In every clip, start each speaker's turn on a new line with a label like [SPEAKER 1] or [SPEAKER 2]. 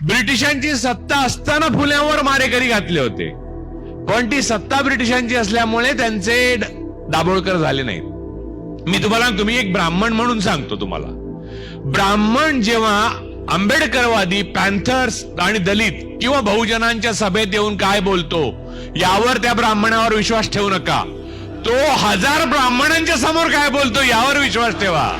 [SPEAKER 1] ब्रिटिशांची सत्ता असताना फुल्यांवर मारेकरी घातले होते, पण ती सत्ता ब्रिटिशांची असल्यामुळे त्यांचे दाभोळकर झाले नाहीत. मी तुम्हाला, तुम्ही एक ब्राह्मण म्हणून सांगतो तुम्हाला, ब्राह्मण जेव्हा आंबेडकरवादी, पॅन्थर्स आणि दलित किंवा बहुजनांच्या सभेत येऊन काय बोलतो यावर त्या ब्राह्मणावर विश्वास ठेवू नका. तो 1000 ब्राह्मणांच्या समोर काय बोलतो यावर विश्वास ठेवा.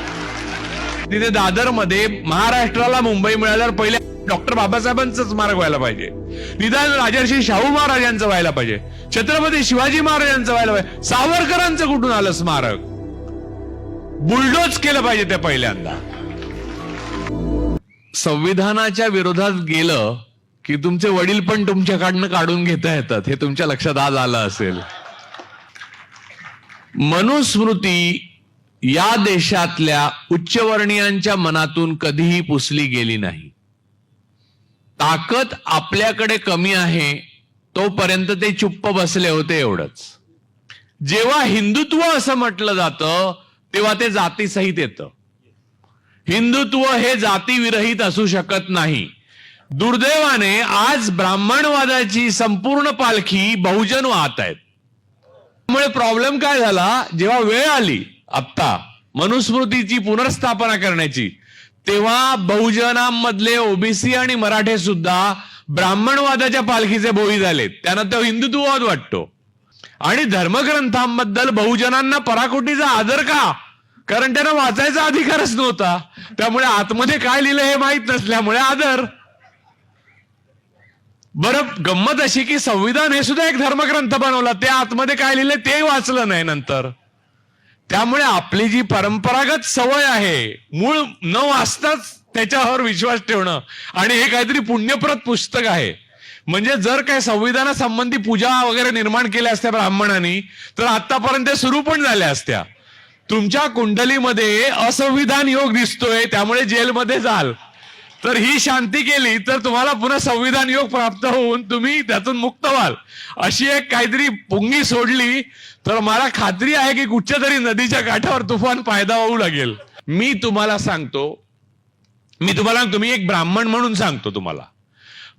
[SPEAKER 1] तिथे दादर मध्ये महाराष्ट्राला मुंबई मिळाल्यावर पहिले डॉक्टर बाबासाहेबांचं स्मारक व्हायला पाहिजे, निदान राजर्षी शाहू महाराजांचं व्हायला पाहिजे, छत्रपती शिवाजी महाराजांचं व्हायला पाहिजे. सावरकरांचं कुठून आलं स्मारक? बुलडोज केलं पाहिजे ते पहिल्यांदा. संविधानाच्या विरोधात गेलं की तुमचे वडील पण तुमच्याकडनं काढून घेता येतात, हे तुमच्या लक्षात आज आलं असेल. मनुस्मृती या देशातल्या उच्चवर्णीयांच्या मनातून कधीही पुसली गेली नाही. ताकद आपल्याकडे कमी आहे तोपर्यंत ते चुप्प बसले होते, एवढंच. जेव्हा हिंदुत्व असं म्हटलं जातं तेव्हा ते जातीसहित येतं. हिंदुत्व हे जातीविरहित असू शकत नाही. दुर्दैवाने आज ब्राह्मणवादाची संपूर्ण पालखी बहुजन वाहत आहेत. त्यामुळे प्रॉब्लेम काय झाला, जेव्हा वेळ आली आत्ता मनुस्मृतीची पुनर्स्थापना करण्याची, तेव्हा बहुजनांमधले ओबीसी आणि मराठे सुद्धा ब्राह्मणवादाच्या पालखीचे भोई झालेत. त्यांना तो हिंदुत्ववाद वाटतो. आणि धर्मग्रंथांबद्दल बहुजनांना पराकोटीचा आदर का? कारण त्यांना वाचायचा अधिकारच नव्हता. त्यामुळे आतमध्ये काय लिहिलं हे माहित नसल्यामुळे आदर. बरं, गंमत अशी की संविधान हे सुद्धा एक धर्मग्रंथ बनवला, ते आतमध्ये काय लिहिले ते वाचलं नाही नंतर. त्यामुळे आपली जी परंपरागत सवय आहे, मूळ न वाचताच त्याच्यावर विश्वास ठेवणं, आणि हे काहीतरी पुण्यप्रत पुस्तक आहे. म्हणजे जर काही संविधानासंबंधी पूजा वगैरे निर्माण केल्या असत्या ब्राह्मणांनी तर आतापर्यंत सुरू पण झाल्या असत्या. तुमच्या कुंडलीमध्ये असंविधान योग दिसतोय, त्यामुळे जेलमध्ये जाल. तर ही शांती केली तर तुम्हाला पुन्हा संविधान योग प्राप्त होऊन तुम्ही त्यातून मुक्त व्हाल. अशी एक काहीतरी पुंगी सोडली तर मला खात्री आहे की कुठच्या तरी नदीच्या काठावर तुफान फायदा होऊ लागेल. मी तुम्हाला सांगतो, तुम्ही एक ब्राह्मण म्हणून सांगतो तुम्हाला,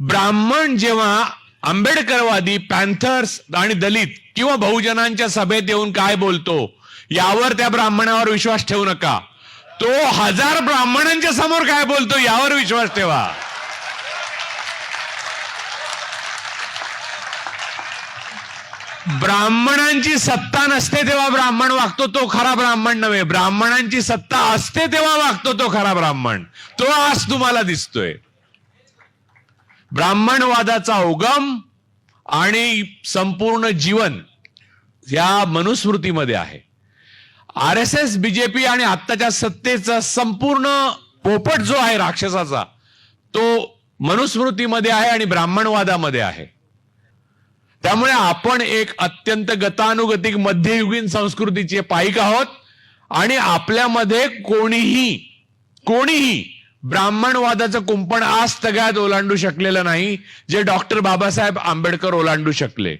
[SPEAKER 1] ब्राह्मण जेव्हा आंबेडकरवादी, पॅन्थर्स आणि दलित किंवा बहुजनांच्या सभेत येऊन काय बोलतो यावर त्या ब्राह्मणावर विश्वास ठेवू नका. तो 1000 ब्राह्मणांच्या समोर काय बोलतो यावर विश्वास ठेवा. ब्राह्मणांची सत्ता नसते तेव्हा ब्राह्मण वागतो तो खरा ब्राह्मण नव्हे. ब्राह्मणांची सत्ता असते तेव्हा वागतो तो खरा ब्राह्मण. तो आज तुम्हाला दिसतोय. ब्राह्मणवादाचा उगम आणि संपूर्ण जीवन या मनुस्मृतीमध्ये आहे. RSS, बीजेपी आणि आत्ताच्या सत्तेचा संपूर्ण पोपट जो आहे राक्षसाचा, तो मनुस्मृतीमध्ये आहे आणि ब्राह्मणवादामध्ये आहे. त्यामुळे आपण एक अत्यंत गतानुगतिक मध्ययुगीन संस्कृतीचे पाईक आहोत आणि आपल्यामध्ये कोणीही ब्राह्मणवादाचं कुंपण आज तगायत ओलांडू शकलेलं नाही, जे डॉक्टर बाबासाहेब आंबेडकर ओलांडू शकले,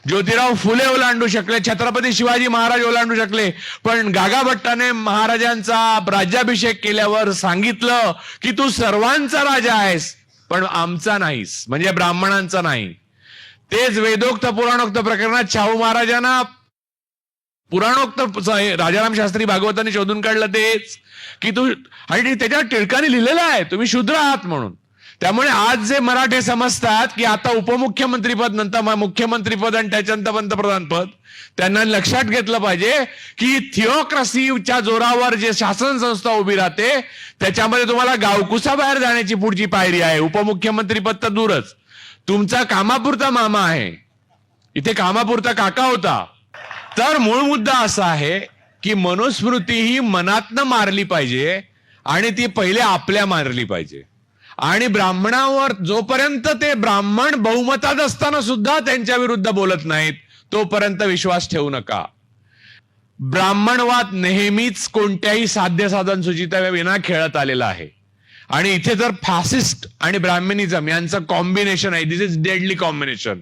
[SPEAKER 1] ज्योतिराव फुले ओलांडू शकले, छत्रपती शिवाजी महाराज ओलांडू शकले. पण गागाभट्टाने महाराजांचा राज्याभिषेक केल्यावर सांगितलं की तू सर्वांचा राजा आहेस पण आमचा नाहीस, म्हणजे ब्राह्मणांचा नाही. तेच वेदोक्त पुराणोक्त प्रकरणात शाहू महाराजांना पुराणोक्त राजाराम शास्त्री भागवतांनी शोधून काढलं तेच की तू, आणि त्याच्यावर टिळकाने लिहिलेलं आहे तुम्ही शूद्र आहात म्हणून. त्यामुळे आज जे मराठे समजतात की आता उपमुख्यमंत्रीपद नंतर मुख्यमंत्रीपद आणि त्याच्यानंतर पंतप्रधान पद, त्यांना लक्षात घेतलं पाहिजे की थिओक्रसीच्या जोरावर जे शासन संस्था उभी राहते त्याच्यामध्ये तुम्हाला गावकुसा बाहेर जाण्याची पुढची पायरी आहे. उपमुख्यमंत्रीपद तर दूरच, तुमचा कामापुरता मामा आहे, इथे कामापुरता काका होता. तर मूळ मुद्दा असा आहे की मनुस्मृती ही मनातनं मारली पाहिजे आणि ती पहिले आपल्या मारली पाहिजे. आणि ब्राह्मणावर जोपर्यंत ते ब्राह्मण बहुमतात असताना सुद्धा त्यांच्या विरुद्ध बोलत नाहीत तोपर्यंत विश्वास ठेवू नका. ब्राह्मणवाद नेहमीच कोणत्याही साध्य साधन सुचिताविना खेळत आलेला आहे. आणि इथे तर फॅसिस्ट आणि ब्राह्मणिझम यांचं कॉम्बिनेशन आहे. दिस इज डेडली कॉम्बिनेशन.